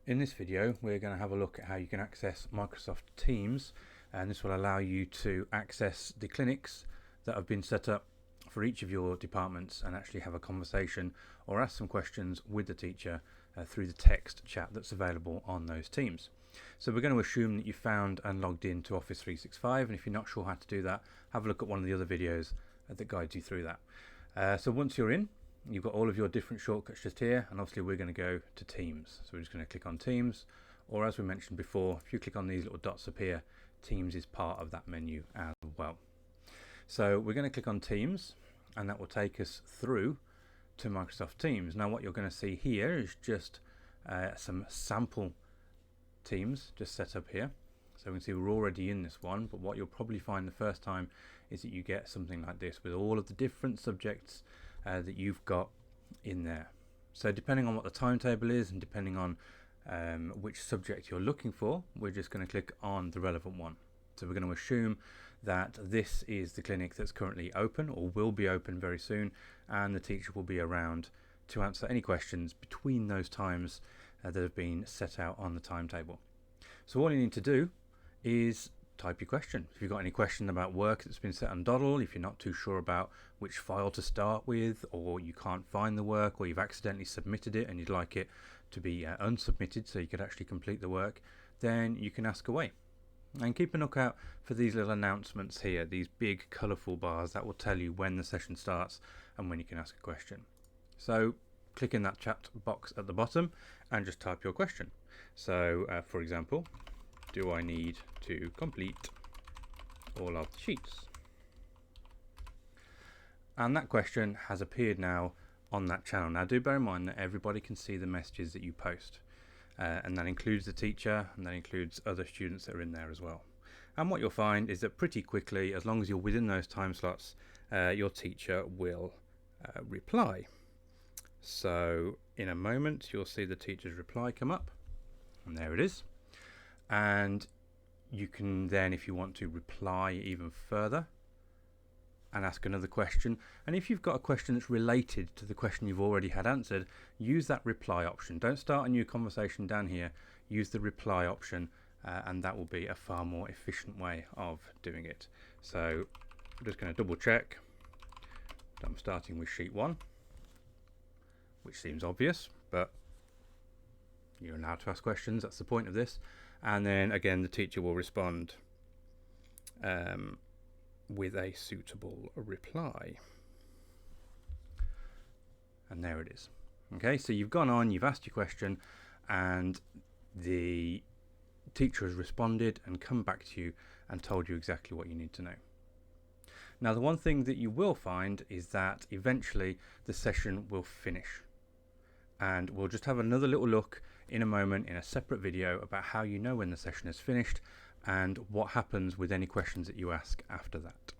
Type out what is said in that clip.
In this video, we're going to have a look at how you can access Microsoft Teams, and this will allow you to access the clinics that have been set up for each of your departments and actually have a conversation or ask some questions with the teacher through the text chat that's available on those Teams. So we're going to assume that you found and logged in to Office 365, and if you're not sure how to do that, have a look at one of the other videos that guides you through that. So once you're in, you've got all of your different shortcuts just here, and obviously we're going to go to Teams. So we're just going to click on Teams, or as we mentioned before, if you click on these little dots up here, Teams is part of that menu as well. So we're going to click on Teams, and that will take us through to Microsoft Teams. Now what you're going to see here is just some sample Teams just set up here. So we can see we're already in this one, but what you'll probably find the first time is that you get something like this with all of the different subjects that you've got in there. So depending on what the timetable is and depending on which subject you're looking for, we're just going to click on the relevant one. So we're going to assume that this is the clinic that's currently open or will be open very soon, and the teacher will be around to answer any questions between those times that have been set out on the timetable. So all you need to do is type your question. If you've got any question about work that's been set on Doddle, if you're not too sure about which file to start with, or you can't find the work, or you've accidentally submitted it and you'd like it to be unsubmitted so you could actually complete the work, then you can ask away. And keep a lookout for these little announcements here, these big colourful bars that will tell you when the session starts and when you can ask a question. So click in that chat box at the bottom and just type your question. So for example, do I need to complete all of the sheets? And that question has appeared now on that channel. Now do bear in mind that everybody can see the messages that you post, and that includes the teacher, and that includes other students that are in there as well. And what you'll find is that pretty quickly, as long as you're within those time slots, your teacher will reply. So in a moment you'll see the teacher's reply come up, and there it is. And you can then, if you want to, reply even further and ask another question. And if you've got a question that's related to the question you've already had answered, use that reply option. Don't start a new conversation down here. Use the reply option, and that will be a far more efficient way of doing it. So I'm just going to double check that I'm starting with sheet 1, which seems obvious, but you're allowed to ask questions. That's the point of this. And then again, the teacher will respond with a suitable reply. And there it is. Okay, so you've gone on, you've asked your question, and the teacher has responded and come back to you and told you exactly what you need to know. Now, the one thing that you will find is that eventually the session will finish. And we'll just have another little look in a moment in a separate video about how you know when the session is finished and what happens with any questions that you ask after that.